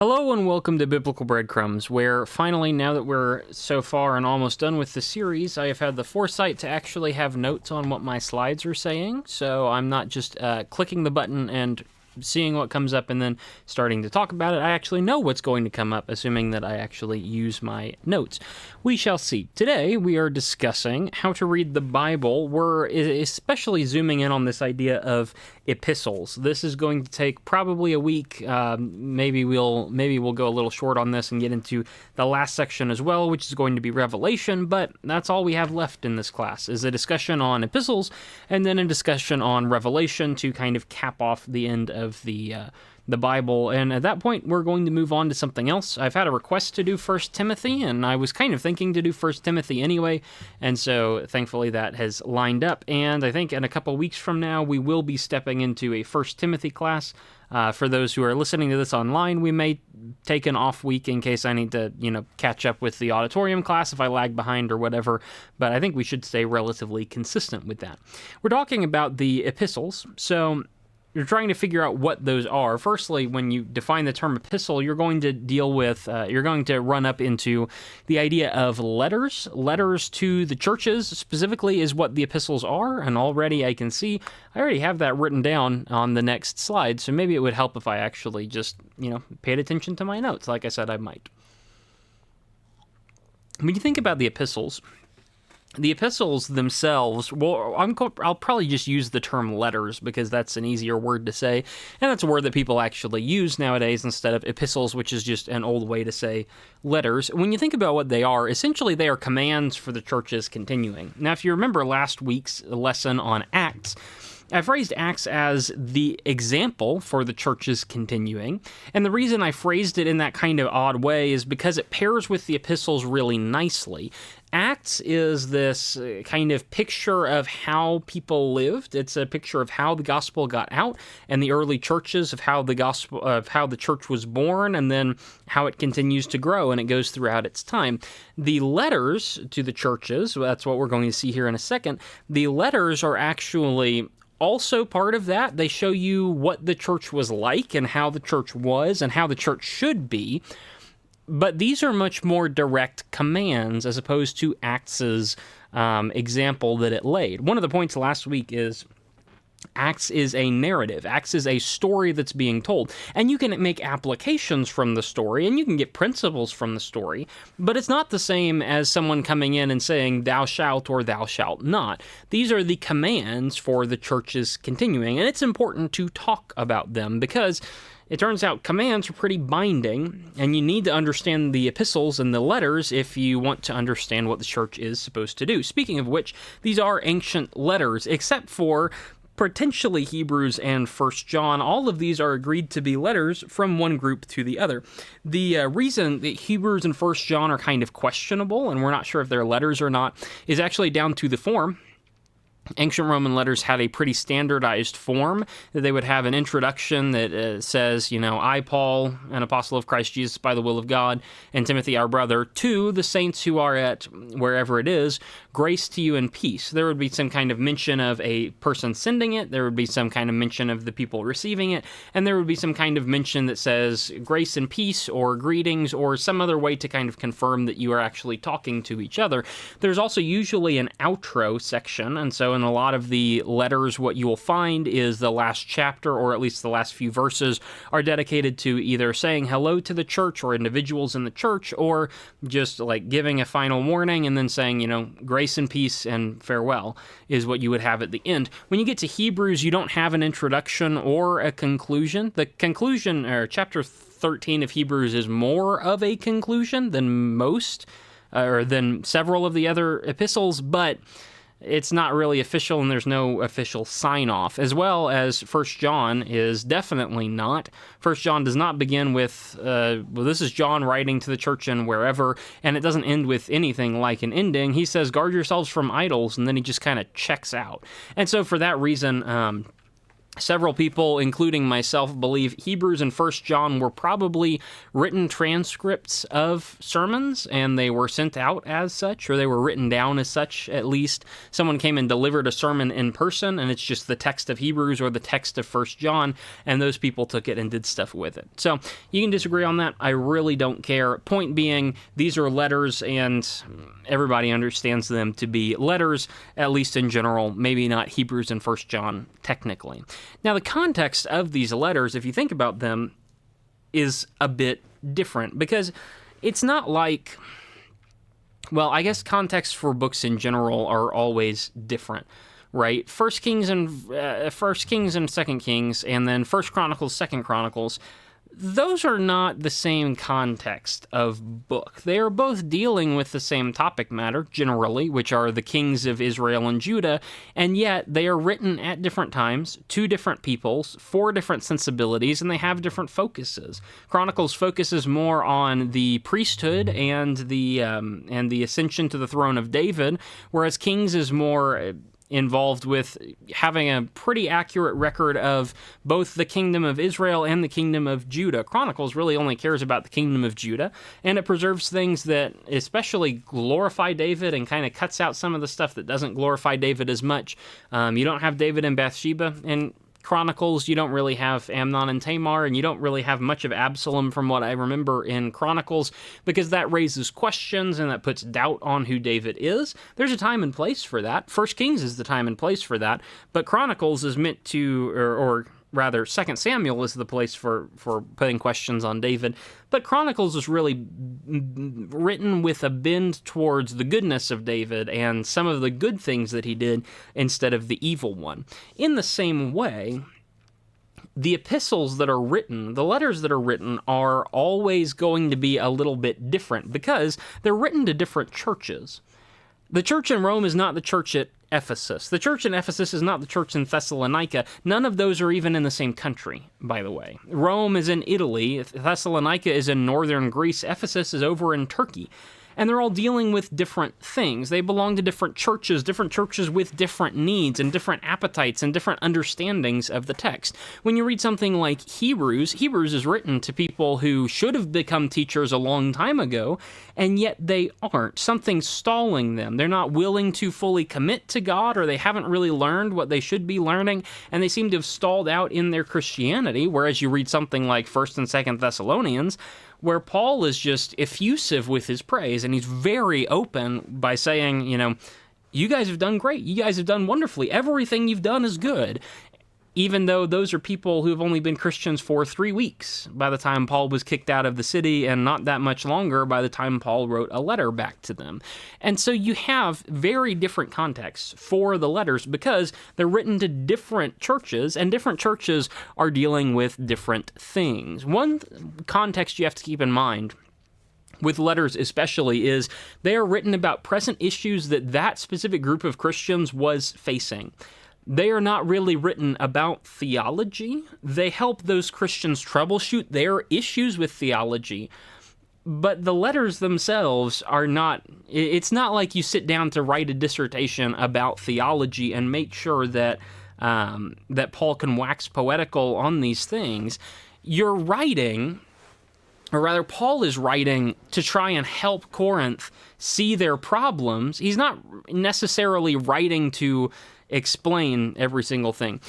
Hello and welcome to Biblical Breadcrumbs, where finally, now that we're so far and almost done with the series, I have had the foresight to actually have notes on what my slides are saying, so I'm not just clicking the button and seeing what comes up and then starting to talk about it. I actually know what's going to come up, assuming that I actually use my notes. We shall see. Today, we are discussing how to read the Bible. We're especially zooming in on this idea of epistles. This is going to take probably a week. Maybe we'll go a little short on this and get into the last section as well, which is going to be Revelation, but that's all we have left in this class, is a discussion on epistles and then a discussion on Revelation to kind of cap off the end of the Bible. And at that point, we're going to move on to something else. I've had a request to do 1 Timothy, and I was kind of thinking to do 1 Timothy anyway, and so thankfully that has lined up. And I think in a couple weeks from now, we will be stepping into a 1 Timothy class. For those who are listening to this online, we may take an off week in case I need to, catch up with the auditorium class if I lag behind or whatever, but I think we should stay relatively consistent with that. We're talking about the epistles, so you're trying to figure out what those are. Firstly, when you define the term epistle, you're going to deal with, you're going to run up into the idea of letters. Letters to the churches, specifically, is what the epistles are, and already I can see, I already have that written down on the next slide, so maybe it would help if I actually just, paid attention to my notes, like I said I might. When you think about the epistles themselves, well, I'll probably just use the term letters because that's an easier word to say, and that's a word that people actually use nowadays instead of epistles, which is just an old way to say letters. When you think about what they are, essentially they are commands for the church's continuing. Now, if you remember last week's lesson on Acts, I phrased Acts as the example for the church's continuing, and the reason I phrased it in that kind of odd way is because it pairs with the epistles really nicely. Acts is this kind of picture of how people lived. It's a picture of how the gospel got out, and the early churches of how the church was born, and then how it continues to grow, and it goes throughout its time. The letters to the churches, that's what we're going to see here in a second. The letters are actually also part of that. They show you what the church was like and how the church was and how the church should be. But these are much more direct commands as opposed to Acts' example that it laid. One of the points last week is Acts is a narrative. Acts is a story that's being told. And you can make applications from the story, and you can get principles from the story, but it's not the same as someone coming in and saying, thou shalt or thou shalt not. These are the commands for the church's continuing, and it's important to talk about them because it turns out commands are pretty binding, and you need to understand the epistles and the letters if you want to understand what the church is supposed to do. Speaking of which, these are ancient letters, except for potentially Hebrews and 1 John. All of these are agreed to be letters from one group to the other. The reason that Hebrews and 1 John are kind of questionable, and we're not sure if they're letters or not, is actually down to the form. Ancient Roman letters had a pretty standardized form that they would have an introduction that says, I, Paul, an apostle of Christ Jesus by the will of God, and Timothy, our brother, to the saints who are at wherever it is, grace to you and peace. There would be some kind of mention of a person sending it, there would be some kind of mention of the people receiving it, and there would be some kind of mention that says grace and peace or greetings or some other way to kind of confirm that you are actually talking to each other. There's also usually an outro section, and so in a lot of the letters, what you will find is the last chapter, or at least the last few verses, are dedicated to either saying hello to the church or individuals in the church, or just like giving a final warning and then saying, grace and peace and farewell is what you would have at the end. When you get to Hebrews, you don't have an introduction or a conclusion. The conclusion, or chapter 13 of Hebrews, is more of a conclusion than most, or than several of the other epistles, but it's not really official, and there's no official sign-off, as well as 1 John is definitely not. 1 John does not begin with, this is John writing to the church in wherever, and it doesn't end with anything like an ending. He says, guard yourselves from idols, and then he just kind of checks out. And so for that reason, Several people, including myself, believe Hebrews and First John were probably written transcripts of sermons, and they were sent out as such, or they were written down as such, at least. Someone came and delivered a sermon in person, and it's just the text of Hebrews or the text of First John, and those people took it and did stuff with it. So you can disagree on that. I really don't care. Point being, these are letters, and everybody understands them to be letters, at least in general, maybe not Hebrews and First John technically. Now, the context of these letters, if you think about them, is a bit different, because it's not like, well, I guess context for books in general are always different, right? First Kings and Second Kings, and then First Chronicles, Second Chronicles, those are not the same context of book. They are both dealing with the same topic matter, generally, which are the kings of Israel and Judah, and yet they are written at different times, to different peoples, for different sensibilities, and they have different focuses. Chronicles focuses more on the priesthood and the ascension to the throne of David, whereas Kings is more involved with having a pretty accurate record of both the kingdom of Israel and the kingdom of Judah. Chronicles really only cares about the kingdom of Judah, and it preserves things that especially glorify David and kind of cuts out some of the stuff that doesn't glorify David as much. You don't have David and Bathsheba in Chronicles. You don't really have Amnon and Tamar, and you don't really have much of Absalom from what I remember in Chronicles, because that raises questions and that puts doubt on who David is. There's a time and place for that. First Kings is the time and place for that, but Chronicles is meant to, or rather, 2 Samuel is the place for putting questions on David, but Chronicles is really written with a bend towards the goodness of David and some of the good things that he did instead of the evil one. In the same way, the epistles that are written, the letters that are written, are always going to be a little bit different because they're written to different churches. The church in Rome is not the church at Ephesus. The church in Ephesus is not the church in Thessalonica. None of those are even in the same country, by the way. Rome is in Italy. Thessalonica is in northern Greece. Ephesus is over in Turkey. And they're all dealing with different things. They belong to different churches with different needs and different appetites and different understandings of the text. When you read something like Hebrews is written to people who should have become teachers a long time ago, and yet they aren't. Something's stalling them. They're not willing to fully commit to God, or they haven't really learned what they should be learning, and they seem to have stalled out in their Christianity, whereas you read something like 1st and 2nd Thessalonians, where Paul is just effusive with his praise, and he's very open by saying, you guys have done great. You guys have done wonderfully. Everything you've done is good. Even though those are people who have only been Christians for 3 weeks by the time Paul was kicked out of the city, and not that much longer by the time Paul wrote a letter back to them. And so you have very different contexts for the letters because they're written to different churches, and different churches are dealing with different things. One context you have to keep in mind with letters especially is they are written about present issues that specific group of Christians was facing. They are not really written about theology. They help those Christians troubleshoot their issues with theology. But the letters themselves are not, it's not like you sit down to write a dissertation about theology and make sure that Paul can wax poetical on these things. You're writing, or rather Paul is writing to try and help Corinth see their problems. He's not necessarily writing to explain every single thing.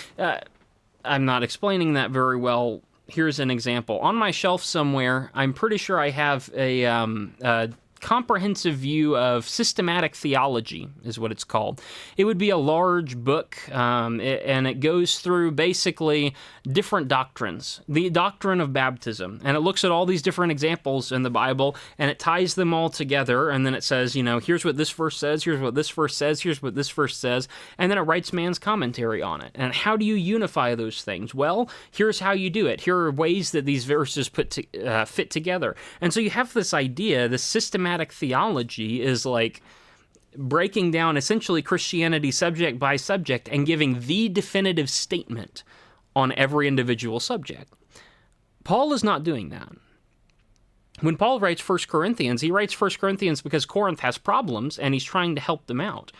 I'm not explaining that very well. Here's an example. On my shelf somewhere, I'm pretty sure I have a comprehensive view of systematic theology, is what it's called. It would be a large book, and it goes through basically different doctrines. The doctrine of baptism, and it looks at all these different examples in the Bible, and it ties them all together, and then it says, here's what this verse says, here's what this verse says, here's what this verse says, and then it writes man's commentary on it. And how do you unify those things? Well, here's how you do it. Here are ways that these verses fit together. And so you have this idea, this systematic theology is like breaking down essentially Christianity subject by subject and giving the definitive statement on every individual subject. Paul is not doing that. When Paul writes 1 Corinthians, he writes 1 Corinthians because Corinth has problems and he's trying to help them out.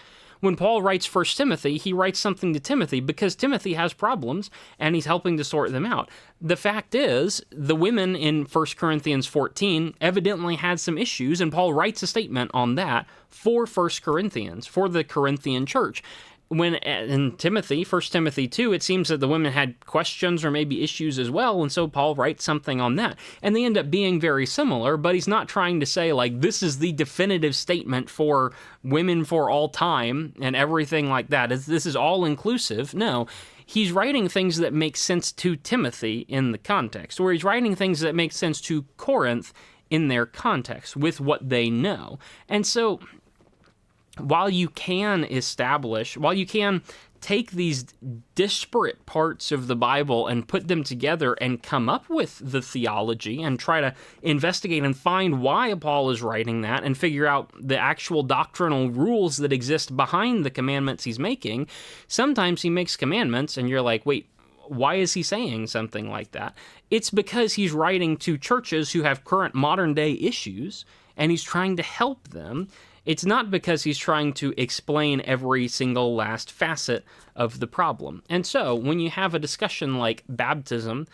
When Paul writes 1 Timothy, he writes something to Timothy because Timothy has problems and he's helping to sort them out. The fact is, the women in 1 Corinthians 14 evidently had some issues, and Paul writes a statement on that for 1 Corinthians, for the Corinthian church. When in Timothy, 1 Timothy 2, it seems that the women had questions or maybe issues as well, and so Paul writes something on that. And they end up being very similar, but he's not trying to say, like, this is the definitive statement for women for all time and everything like that. This is all-inclusive. No, he's writing things that make sense to Timothy in the context, or he's writing things that make sense to Corinth in their context with what they know. And so while you can take these disparate parts of the Bible and put them together and come up with the theology and try to investigate and find why Paul is writing that and figure out the actual doctrinal rules that exist behind the commandments he's making, sometimes he makes commandments and you're like, wait, why is he saying something like that? It's because he's writing to churches who have current modern day issues and he's trying to help them. It's not because he's trying to explain every single last facet of the problem. And so, when you have a discussion like baptism,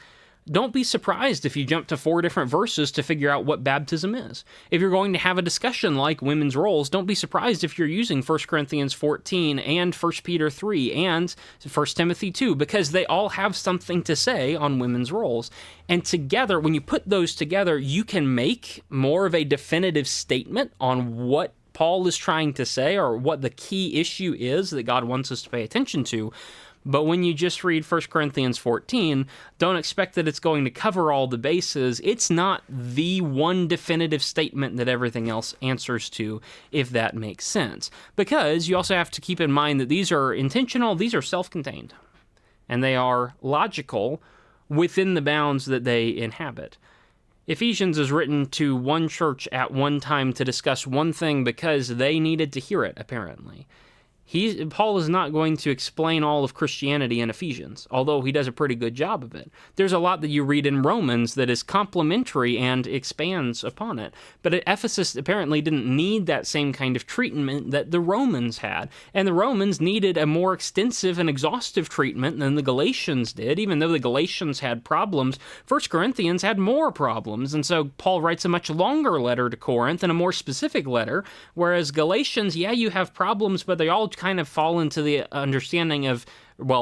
don't be surprised if you jump to 4 different verses to figure out what baptism is. If you're going to have a discussion like women's roles, don't be surprised if you're using 1 Corinthians 14 and 1 Peter 3 and 1 Timothy 2, because they all have something to say on women's roles. And together, when you put those together, you can make more of a definitive statement on what Paul is trying to say or what the key issue is that God wants us to pay attention to. But when you just read 1 Corinthians 14, don't expect that it's going to cover all the bases. It's not the one definitive statement that everything else answers to, if that makes sense. Because you also have to keep in mind that these are intentional, these are self-contained, and they are logical within the bounds that they inhabit. Ephesians is written to one church at one time to discuss one thing because they needed to hear it, apparently. Paul is not going to explain all of Christianity in Ephesians, although he does a pretty good job of it. There's a lot that you read in Romans that is complementary and expands upon it. But Ephesus apparently didn't need that same kind of treatment that the Romans had. And the Romans needed a more extensive and exhaustive treatment than the Galatians did. Even though the Galatians had problems, 1 Corinthians had more problems. And so Paul writes a much longer letter to Corinth and a more specific letter, whereas Galatians, yeah, you have problems, but they all kind of fall into the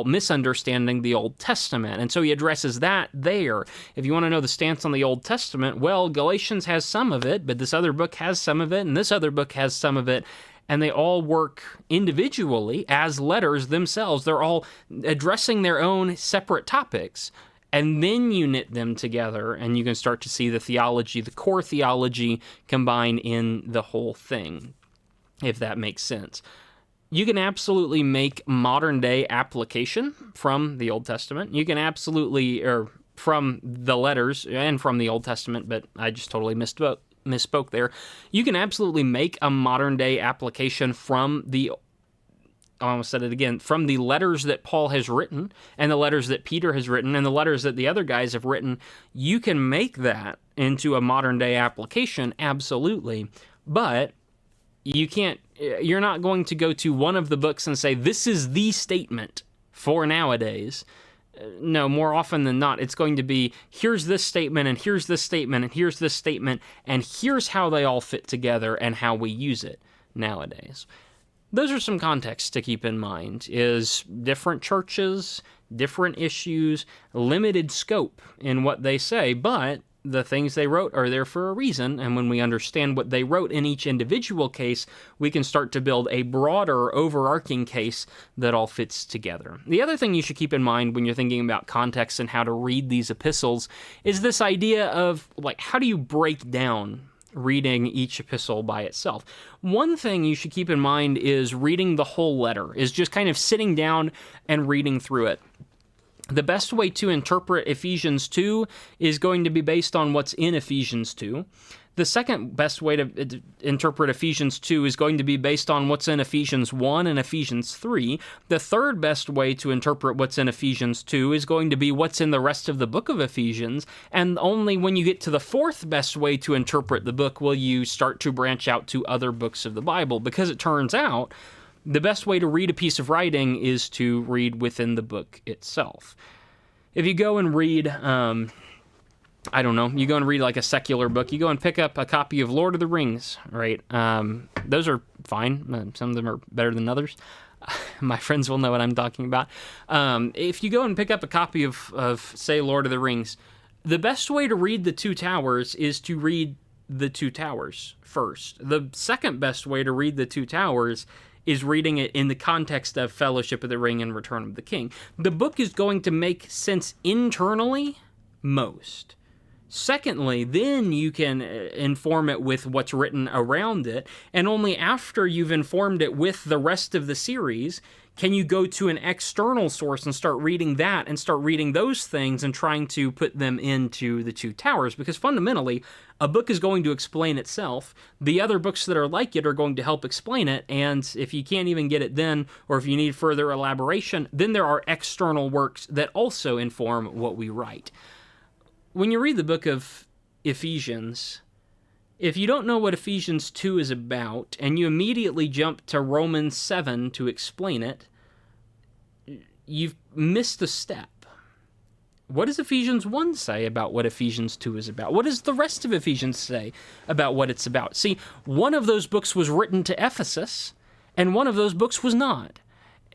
misunderstanding the Old Testament. And so he addresses that there. If you want to know the stance on the Old Testament, well, Galatians has some of it, but this other book has some of it, and this other book has some of it, and they all work individually as letters themselves. They're all addressing their own separate topics. And then you knit them together, and you can start to see the theology, the core theology, combine in the whole thing, if that makes sense. You can absolutely make modern-day application from the Old Testament. You can absolutely, or from the letters and from the Old Testament, but I just totally misspoke there. You can absolutely make a modern-day application from I almost said it again, from the letters that Paul has written and the letters that Peter has written and the letters that the other guys have written. You can make that into a modern-day application, absolutely, but you're not going to go to one of the books and say, this is the statement for nowadays. No, more often than not, it's going to be, here's this statement, and here's this statement, and here's this statement, and here's how they all fit together and how we use it nowadays. Those are some contexts to keep in mind, is different churches, different issues, limited scope in what they say, but the things they wrote are there for a reason, and when we understand what they wrote in each individual case, we can start to build a broader, overarching case that all fits together. The other thing you should keep in mind when you're thinking about context and how to read these epistles is this idea of, like, how do you break down reading each epistle by itself? One thing you should keep in mind is reading the whole letter, is just kind of sitting down and reading through it. The best way to interpret Ephesians 2 is going to be based on what's in Ephesians 2. The second best way to interpret Ephesians 2 is going to be based on what's in Ephesians 1 and Ephesians 3. The third best way to interpret what's in Ephesians 2 is going to be what's in the rest of the book of Ephesians, and only when you get to the fourth best way to interpret the book will you start to branch out to other books of the Bible, because it turns out The best way to read a piece of writing is to read within the book itself. If you go and read, I don't know, you go and read like a secular book, you go and pick up a copy of Lord of the Rings, right? Those are fine. Some of them are better than others. My friends will know what I'm talking about. If you go and pick up a copy of, say, Lord of the Rings, the best way to read the Two Towers is to read the Two Towers first. The second best way to read the Two Towers is reading it in the context of Fellowship of the Ring and Return of the King. The book is going to make sense internally most. Secondly, then you can inform it with what's written around it, and only after you've informed it with the rest of the series can you go to an external source and start reading that and start reading those things and trying to put them into the Two Towers, because fundamentally, a book is going to explain itself. The other books that are like it are going to help explain it, and if you can't even get it then, or if you need further elaboration, then there are external works that also inform what we write. When you read the book of Ephesians, if you don't know what Ephesians 2 is about, and you immediately jump to Romans 7 to explain it, you've missed a step. What does Ephesians 1 say about what Ephesians 2 is about? What does the rest of Ephesians say about what it's about? See, one of those books was written to Ephesus, and one of those books was not.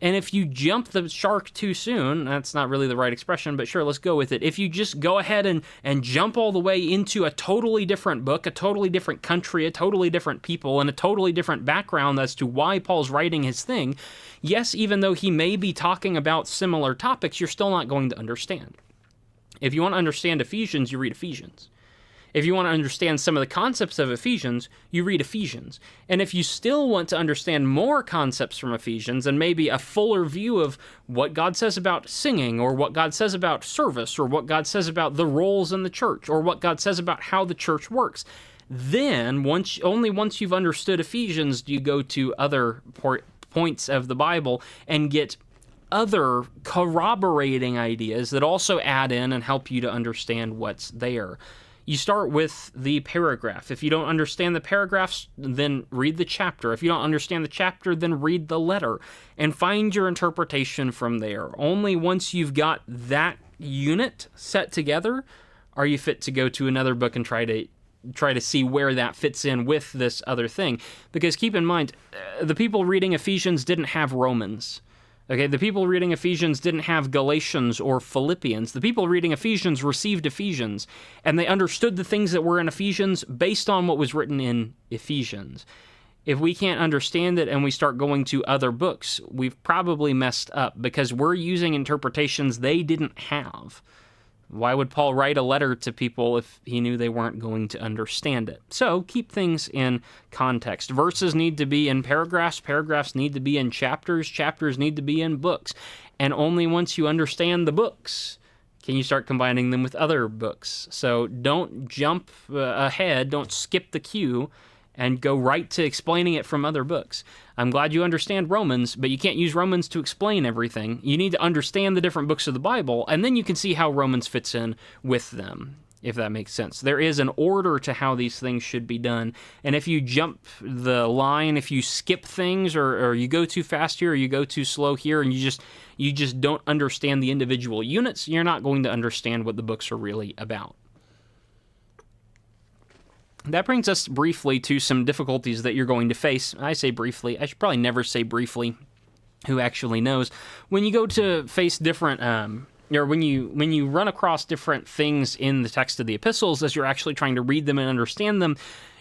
And if you jump the shark too soon, that's not really the right expression, but sure, let's go with it. If you just go ahead and jump all the way into a totally different book, a totally different country, a totally different people, and a totally different background as to why Paul's writing his thing, yes, even though he may be talking about similar topics, you're still not going to understand. If you want to understand Ephesians, you read Ephesians. If you want to understand some of the concepts of Ephesians, you read Ephesians. And if you still want to understand more concepts from Ephesians and maybe a fuller view of what God says about singing, or what God says about service, or what God says about the roles in the church, or what God says about how the church works, then only once you've understood Ephesians do you go to other points of the Bible and get other corroborating ideas that also add in and help you to understand what's there. You start with the paragraph. If you don't understand the paragraphs, then read the chapter. If you don't understand the chapter, then read the letter and find your interpretation from there. Only once you've got that unit set together are you fit to go to another book and try to see where that fits in with this other thing. Because keep in mind, the people reading Ephesians didn't have Romans. Okay, the people reading Ephesians didn't have Galatians or Philippians. The people reading Ephesians received Ephesians, and they understood the things that were in Ephesians based on what was written in Ephesians. If we can't understand it and we start going to other books, we've probably messed up because we're using interpretations they didn't have. Why would Paul write a letter to people if he knew they weren't going to understand it? So keep things in context. Verses need to be in paragraphs. Paragraphs need to be in chapters. Chapters need to be in books. And only once you understand the books can you start combining them with other books. So don't jump ahead. Don't skip the queue and go right to explaining it from other books. I'm glad you understand Romans, but you can't use Romans to explain everything. You need to understand the different books of the Bible, and then you can see how Romans fits in with them, if that makes sense. There is an order to how these things should be done, and if you jump the line, if you skip things, or you go too fast here, or you go too slow here, and you just don't understand the individual units, you're not going to understand what the books are really about. That brings us briefly to some difficulties that you're going to face. I say briefly. I should probably never say briefly. Who actually knows? When you go to face different, or when you run across different things in the text of the epistles as you're actually trying to read them and understand them,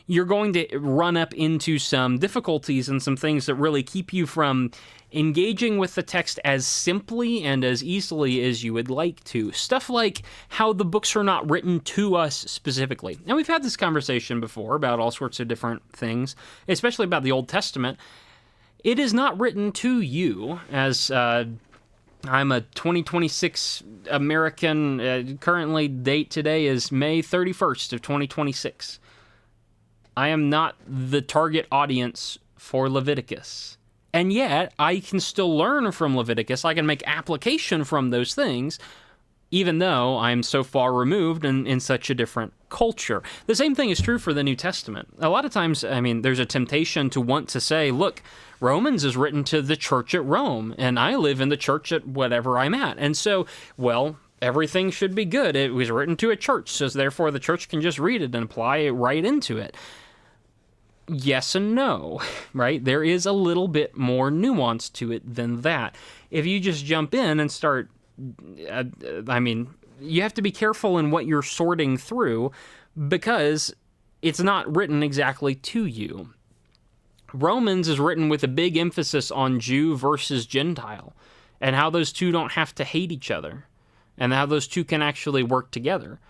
you're going to run up into some difficulties and some things that really keep you from engaging with the text as simply and as easily as you would like to. Stuff like how the books are not written to us specifically. And we've had this conversation before about all sorts of different things, especially about the Old Testament. It is not written to you as... I'm a 2026 American. Currently, date today is May 31st of 2026. I am not the target audience for Leviticus. And yet, I can still learn from Leviticus. I can make application from those things, even though I'm so far removed and in such a different culture. The same thing is true for the New Testament. A lot of times, I mean, there's a temptation to want to say, look, Romans is written to the church at Rome, and I live in the church at whatever I'm at. And so, well, everything should be good. It was written to a church, so therefore the church can just read it and apply it right into it. Yes and no, right? There is a little bit more nuance to it than that. If you just jump in and start, I mean, you have to be careful in what you're sorting through because it's not written exactly to you. Romans is written with a big emphasis on Jew versus Gentile and how those two don't have to hate each other and how those two can actually work together.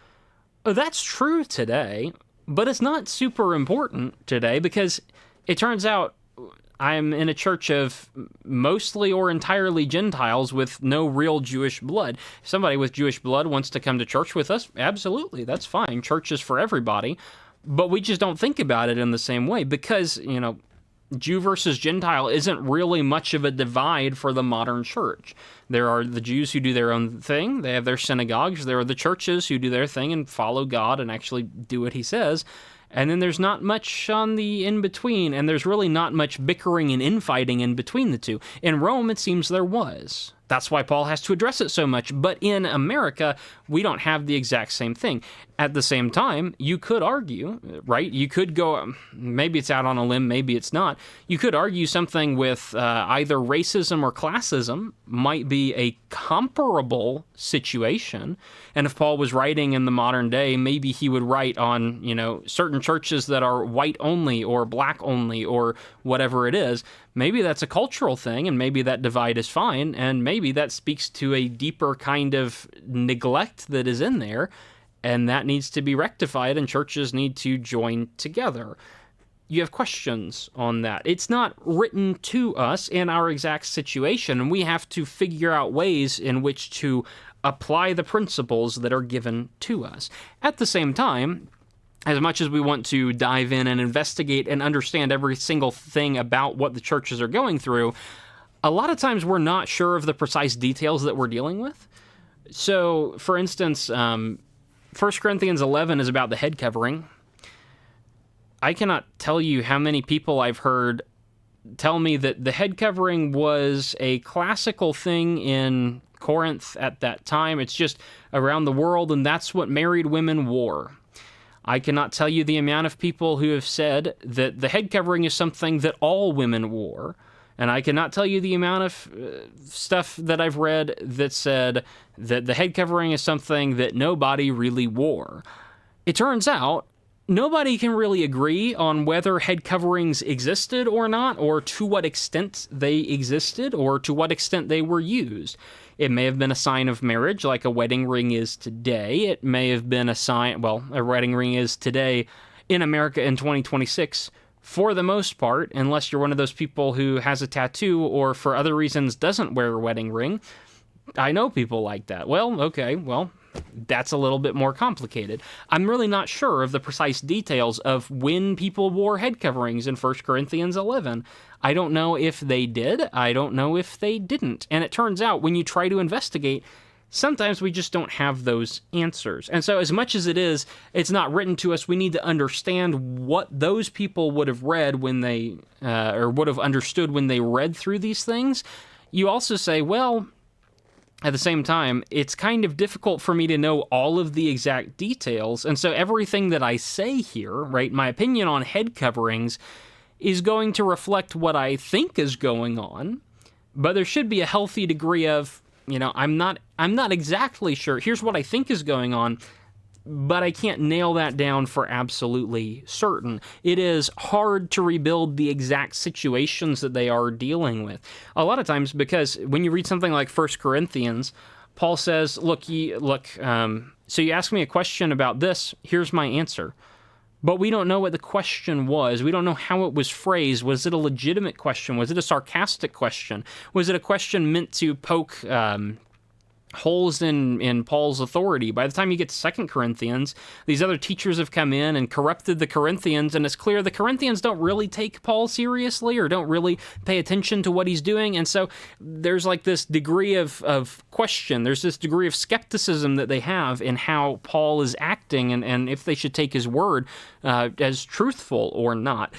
That's true today, but it's not super important today because it turns out I'm in a church of mostly or entirely Gentiles with no real Jewish blood. If somebody with Jewish blood wants to come to church with us, absolutely, that's fine. Church is for everybody, but we just don't think about it in the same way because, you know, Jew versus Gentile isn't really much of a divide for the modern church. There are the Jews who do their own thing. They have their synagogues. There are the churches who do their thing and follow God and actually do what he says. And then there's not much on the in-between, and there's really not much bickering and infighting in between the two. In Rome, it seems there was. That's why Paul has to address it so much. But in America, we don't have the exact same thing. At the same time, you could argue, right? You could go, maybe it's out on a limb, maybe it's not. You could argue something with either racism or classism might be a comparable situation. And if Paul was writing in the modern day, maybe he would write on, you know, certain churches that are white only or black only or whatever it is. Maybe that's a cultural thing, and maybe that divide is fine, and maybe that speaks to a deeper kind of neglect that is in there, and that needs to be rectified, and churches need to join together. You have questions on that. It's not written to us in our exact situation, and we have to figure out ways in which to apply the principles that are given to us. At the same time, as much as we want to dive in and investigate and understand every single thing about what the churches are going through, a lot of times we're not sure of the precise details that we're dealing with. So, for instance, 1 Corinthians 11 is about the head covering. I cannot tell you how many people I've heard tell me that the head covering was a classical thing in Corinth at that time. It's just around the world, and that's what married women wore. I cannot tell you the amount of people who have said that the head covering is something that all women wore. And I cannot tell you the amount of stuff that I've read that said that the head covering is something that nobody really wore. It turns out nobody can really agree on whether head coverings existed or not, or to what extent they existed, or to what extent they were used. It may have been a sign of marriage, like a wedding ring is today. It may have been a sign, well, a wedding ring is today in America in 2026, for the most part, unless you're one of those people who has a tattoo or for other reasons doesn't wear a wedding ring. I know people like that. Well, okay, well, that's a little bit more complicated. I'm really not sure of the precise details of when people wore head coverings in 1 Corinthians 11. I don't know if they did. I don't know if they didn't. And it turns out when you try to investigate, sometimes we just don't have those answers. And so as much as it's not written to us, we need to understand what those people would have read when they, or would have understood when they read through these things. You also say, well, at the same time, it's kind of difficult for me to know all of the exact details. And so everything that I say here, right, my opinion on head coverings is going to reflect what I think is going on, but there should be a healthy degree of, you know, I'm not exactly sure. Here's what I think is going on, but I can't nail that down for absolutely certain. It is hard to rebuild the exact situations that they are dealing with. A lot of times, because when you read something like 1 Corinthians, Paul says, so you ask me a question about this, here's my answer. But we don't know what the question was. We don't know how it was phrased. Was it a legitimate question? Was it a sarcastic question? Was it a question meant to poke holes in Paul's authority. By the time you get to 2 Corinthians, these other teachers have come in and corrupted the Corinthians, and it's clear the Corinthians don't really take Paul seriously or don't really pay attention to what he's doing, and so there's like this degree of question. There's this degree of skepticism that they have in how Paul is acting and if they should take his word as truthful or not.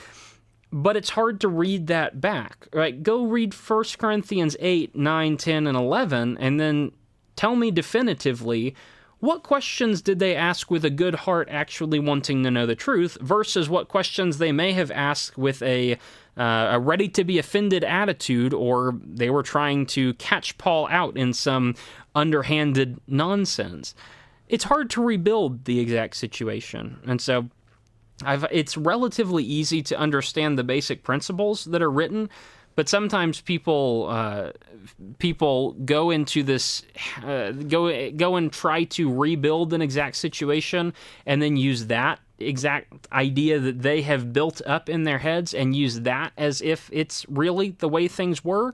But it's hard to read that back, right? Go read 1 Corinthians 8, 9, 10, and 11, and then tell me definitively, what questions did they ask with a good heart actually wanting to know the truth versus what questions they may have asked with a ready-to-be-offended attitude, or they were trying to catch Paul out in some underhanded nonsense. It's hard to rebuild the exact situation, and so it's relatively easy to understand the basic principles that are written, but sometimes people go into this, go and try to rebuild an exact situation, and then use that exact idea that they have built up in their heads and use that as if it's really the way things were,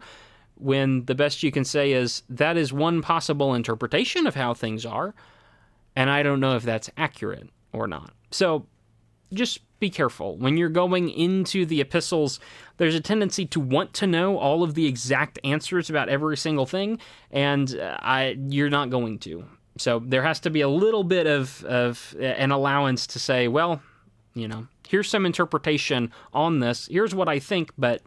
when the best you can say is that is one possible interpretation of how things are, and I don't know if that's accurate or not. So just be careful. When you're going into the epistles, there's a tendency to want to know all of the exact answers about every single thing, and you're not going to. So there has to be a little bit of an allowance to say, well, here's some interpretation on this. Here's what I think, but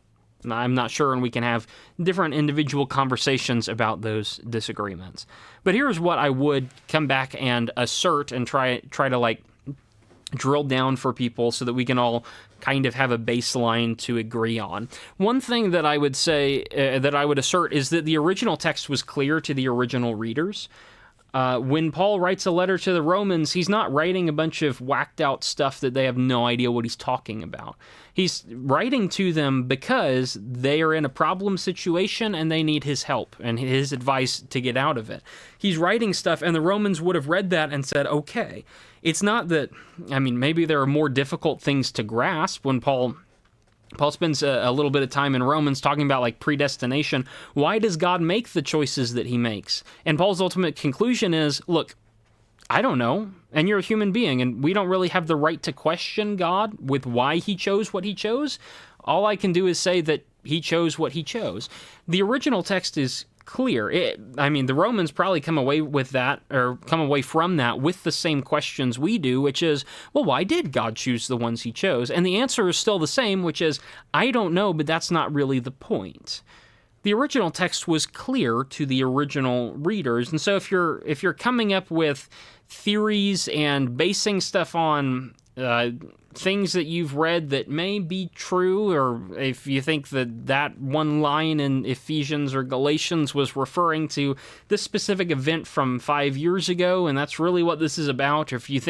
I'm not sure, and we can have different individual conversations about those disagreements. But here's what I would come back and assert and try to drill down for people so that we can all kind of have a baseline to agree on. One thing that I would say, that I would assert, is that the original text was clear to the original readers. When Paul writes a letter to the Romans, he's not writing a bunch of whacked out stuff that they have no idea what he's talking about. He's writing to them because they are in a problem situation and they need his help and his advice to get out of it. He's writing stuff, and the Romans would have read that and said, okay. It's not that, maybe there are more difficult things to grasp when Paul spends a little bit of time in Romans talking about predestination. Why does God make the choices that he makes? And Paul's ultimate conclusion is, look, I don't know, and you're a human being, and we don't really have the right to question God with why he chose what he chose. All I can do is say that he chose what he chose. The original text is clear. The Romans probably come away from that with the same questions we do, which is, well, why did God choose the ones he chose? And the answer is still the same, which is, I don't know, but that's not really the point. The original text was clear to the original readers, and so if you're coming up with theories and basing stuff on things that you've read that may be true, or if you think that one line in Ephesians or Galatians was referring to this specific event from 5 years ago, and that's really what this is about, or if you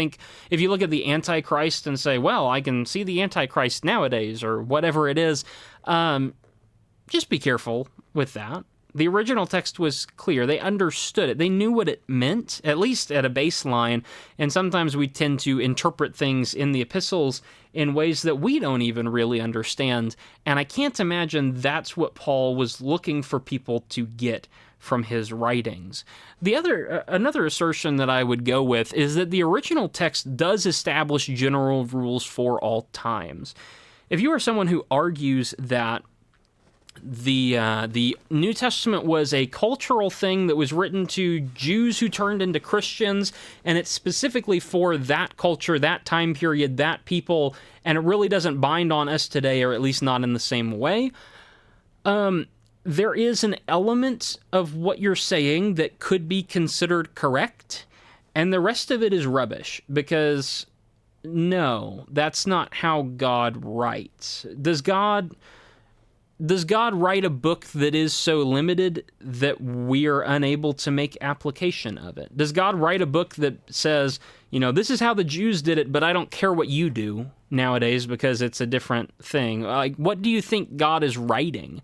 look at the Antichrist and say, well, I can see the Antichrist nowadays, or whatever it is, just be careful with that. The original text was clear. They understood it. They knew what it meant, at least at a baseline, and sometimes we tend to interpret things in the epistles in ways that we don't even really understand, and I can't imagine that's what Paul was looking for people to get from his writings. Another assertion that I would go with is that the original text does establish general rules for all times. If you are someone who argues that the New Testament was a cultural thing that was written to Jews who turned into Christians, and it's specifically for that culture, that time period, that people, and it really doesn't bind on us today, or at least not in the same way. There is an element of what you're saying that could be considered correct, and the rest of it is rubbish, because no, that's not how God writes. Does God write a book that is so limited that we are unable to make application of it? Does God write a book that says, this is how the Jews did it, but I don't care what you do nowadays because it's a different thing? What do you think God is writing?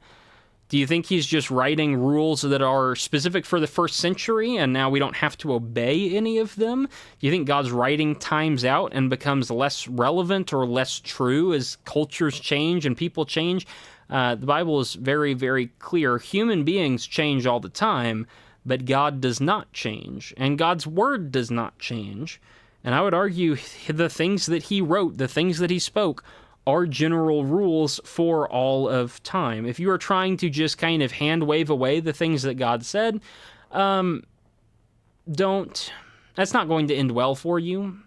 Do you think he's just writing rules that are specific for the first century and now we don't have to obey any of them? Do you think God's writing times out and becomes less relevant or less true as cultures change and people change? The Bible is very, very clear. Human beings change all the time. but God does not change, and God's word does not change. And I would argue the things that he wrote, the things that he spoke, are general rules for all of time. If you are trying to just kind of hand wave away the things that God said, that's not going to end well for you.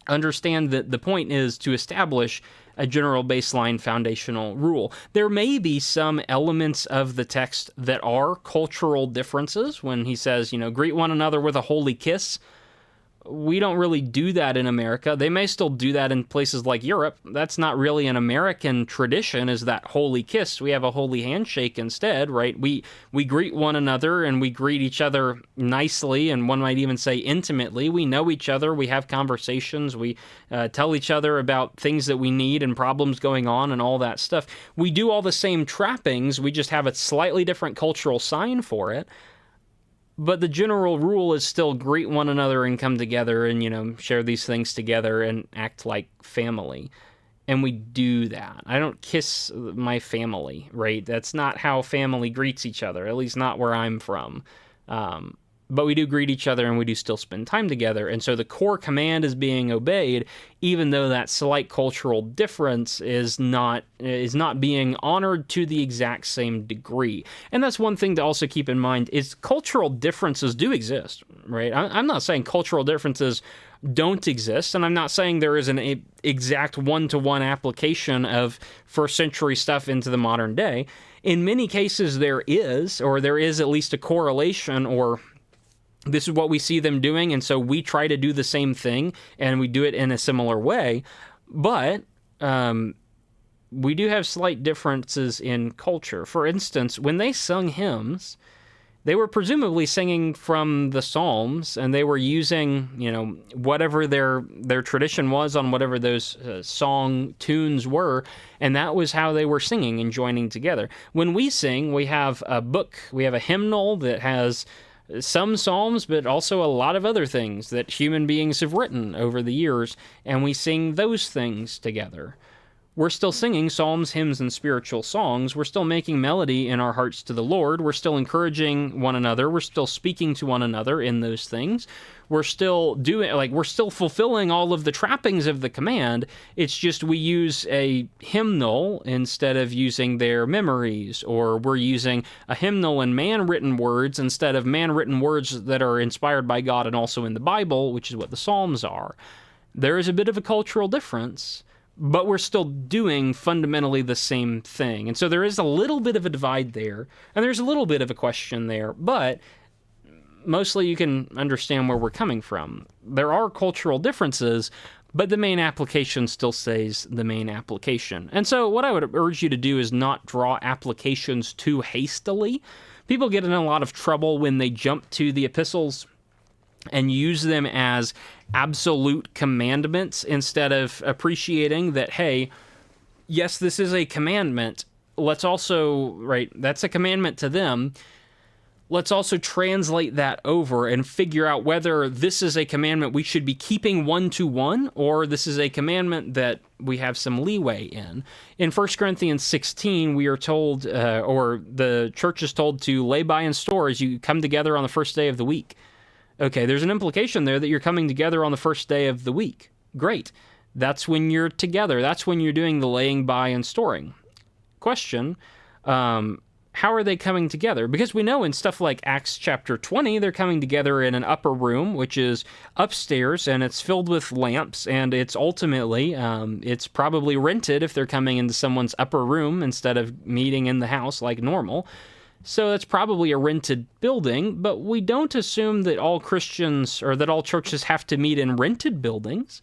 Understand that the point is to establish a general baseline foundational rule. There may be some elements of the text that are cultural differences. When he says, greet one another with a holy kiss, we don't really do that in America. They may still do that in places like Europe. That's not really an American tradition, is that holy kiss. We have a holy handshake instead, right? We greet one another, and we greet each other nicely, and one might even say intimately. We know each other. We have conversations. We tell each other about things that we need and problems going on and all that stuff. We do all the same trappings. We just have a slightly different cultural sign for it. But the general rule is still greet one another and come together and, share these things together and act like family. And we do that. I don't kiss my family, right? That's not how family greets each other, at least not where I'm from. But we do greet each other, and we do still spend time together. And so the core command is being obeyed, even though that slight cultural difference is not being honored to the exact same degree. And that's one thing to also keep in mind, is cultural differences do exist, right? I'm not saying cultural differences don't exist, and I'm not saying there is an exact one-to-one application of first century stuff into the modern day. In many cases there is at least a correlation, or this is what we see them doing, and so we try to do the same thing, and we do it in a similar way. But we do have slight differences in culture. For instance, when they sung hymns, they were presumably singing from the Psalms, and they were using, whatever their tradition was on whatever those song tunes were, and that was how they were singing and joining together. When we sing, we have a book, we have a hymnal that has some psalms, but also a lot of other things that human beings have written over the years, and we sing those things together. We're still singing psalms, hymns, and spiritual songs. We're still making melody in our hearts to the Lord. We're still encouraging one another. We're still speaking to one another in those things. We're still we're still fulfilling all of the trappings of the command. It's just we use a hymnal instead of using their memories, or we're using a hymnal in man-written words instead of man-written words that are inspired by God and also in the Bible, which is what the Psalms are. There is a bit of a cultural difference, but we're still doing fundamentally the same thing. And so there is a little bit of a divide there, and there's a little bit of a question there, but mostly you can understand where we're coming from. There are cultural differences, but the main application still stays the main application. And so what I would urge you to do is not draw applications too hastily. People get in a lot of trouble when they jump to the epistles and use them as absolute commandments instead of appreciating that, hey, yes, this is a commandment. Let's also, right, that's a commandment to them. Let's also translate that over and figure out whether this is a commandment we should be keeping one-to-one, or this is a commandment that we have some leeway in. In 1 Corinthians 16, we are told, or the church is told, to lay by and store as you come together on the first day of the week. Okay, there's an implication there that you're coming together on the first day of the week. Great. That's when you're together. That's when you're doing the laying by and storing. Question, how are they coming together? Because we know in stuff like Acts chapter 20, they're coming together in an upper room, which is upstairs, and it's filled with lamps, and it's ultimately, it's probably rented if they're coming into someone's upper room instead of meeting in the house like normal. So that's probably a rented building, but we don't assume that all Christians or that all churches have to meet in rented buildings.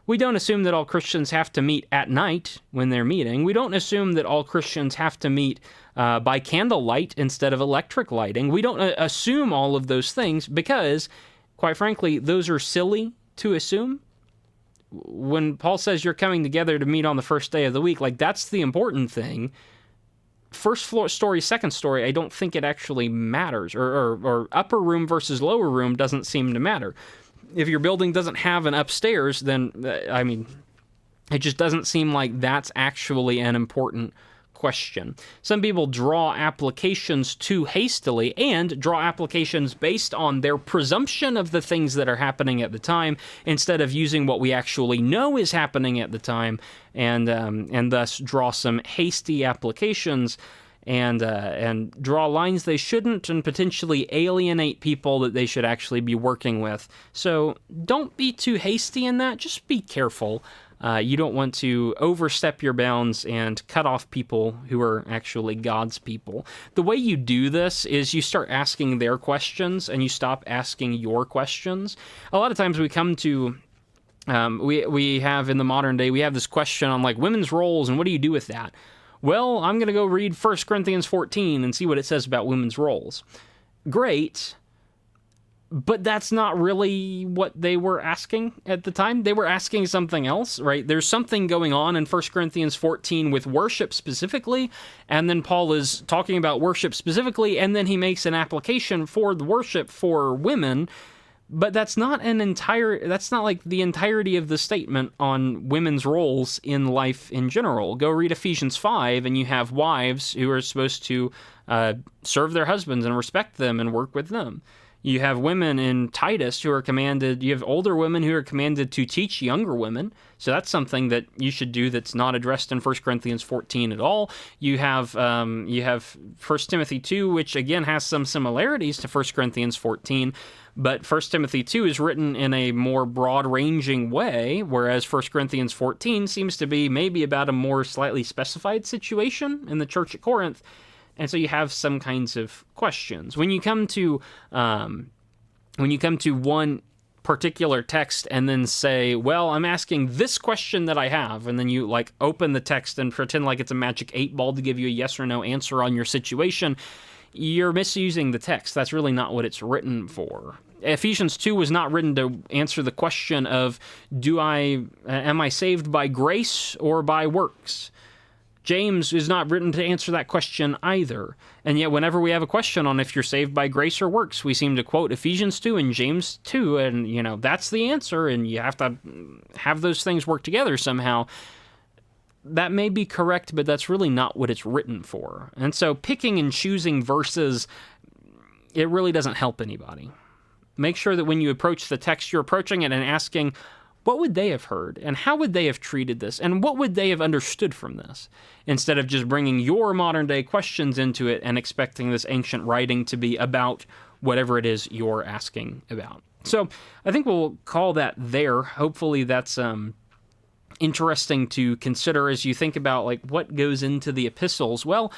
We don't assume that all Christians have to meet at night when they're meeting. We don't assume that all Christians have to meet by candlelight instead of electric lighting. We don't assume all of those things because, quite frankly, those are silly to assume. When Paul says you're coming together to meet on the first day of the week, that's the important thing. First floor story, second story, I don't think it actually matters. Or upper room versus lower room doesn't seem to matter. If your building doesn't have an upstairs, then, it just doesn't seem like that's actually an important question. Some people draw applications too hastily and draw applications based on their presumption of the things that are happening at the time instead of using what we actually know is happening at the time, and thus draw some hasty applications and draw lines they shouldn't and potentially alienate people that they should actually be working with. So don't be too hasty in that. Just be careful. You don't want to overstep your bounds and cut off people who are actually God's people. The way you do this is you start asking their questions and you stop asking your questions. A lot of times we come to we have in the modern day, we have this question on like women's roles and what do you do with that? Well, I'm going to go read 1 Corinthians 14 and see what it says about women's roles. Great, but that's not really what they were asking at the time. They were asking something else, right? There's something going on in 1 Corinthians 14 with worship specifically, and then Paul is talking about worship specifically, and then he makes an application for the worship for women. But that's not like the entirety of the statement on women's roles in life in general. Go read Ephesians 5, and you have wives who are supposed to serve their husbands and respect them and work with them. You have women in Titus who are commanded, you have older women who are commanded to teach younger women. So that's something that you should do that's not addressed in 1 Corinthians 14 at all. You have 1 Timothy 2, which again has some similarities to 1 Corinthians 14, but 1 Timothy 2 is written in a more broad-ranging way, whereas 1 Corinthians 14 seems to be maybe about a more slightly specified situation in the church at Corinth. And so you have some kinds of questions. When you come to one particular text and then say, well, I'm asking this question that I have, and then you like open the text and pretend like it's a magic 8-ball to give you a yes or no answer on your situation, you're misusing the text. That's really not what it's written for. Ephesians 2 was not written to answer the question of, am I saved by grace or by works? James is not written to answer that question either. And yet whenever we have a question on if you're saved by grace or works, we seem to quote Ephesians 2 and James 2, and that's the answer, and you have to have those things work together somehow. That may be correct, but that's really not what it's written for. And so picking and choosing verses, it really doesn't help anybody. Make sure that when you approach the text, you're approaching it and asking, what would they have heard? And how would they have treated this? And what would they have understood from this? Instead of just bringing your modern day questions into it and expecting this ancient writing to be about whatever it is you're asking about. So I think we'll call that there. Hopefully that's interesting to consider as you think about like what goes into the epistles. Well,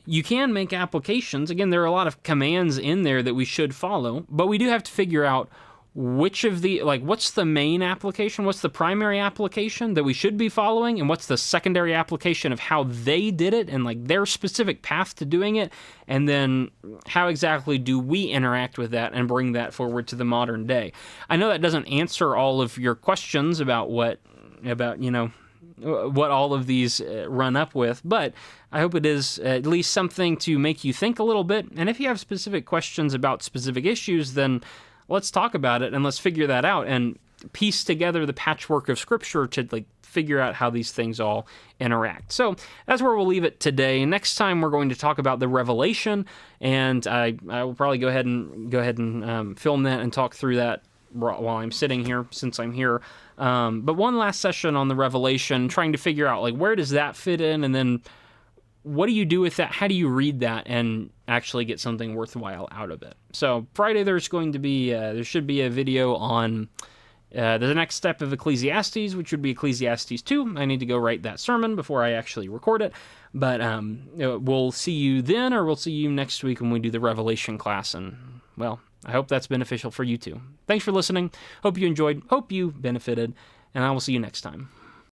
you can make applications. Again, there are a lot of commands in there that we should follow, but we do have to figure out which of the, what's the main application, what's the primary application that we should be following, and what's the secondary application of how they did it and their specific path to doing it, and then how exactly do we interact with that and bring that forward to the modern day. I know that doesn't answer all of your questions about what all of these run up with, but I hope it is at least something to make you think a little bit, and if you have specific questions about specific issues, then let's talk about it and let's figure that out and piece together the patchwork of Scripture to figure out how these things all interact. So that's where we'll leave it today. Next time we're going to talk about the Revelation, and I will probably go ahead and film that and talk through that while I'm sitting here, since I'm here. But one last session on the Revelation, trying to figure out where does that fit in, and then what do you do with that? How do you read that and actually get something worthwhile out of it? So Friday there should be a video on the next step of Ecclesiastes, which would be Ecclesiastes 2. I need to go write that sermon before I actually record it. But we'll see you then, or we'll see you next week when we do the Revelation class. And, well, I hope that's beneficial for you too. Thanks for listening. Hope you enjoyed. Hope you benefited. And I will see you next time.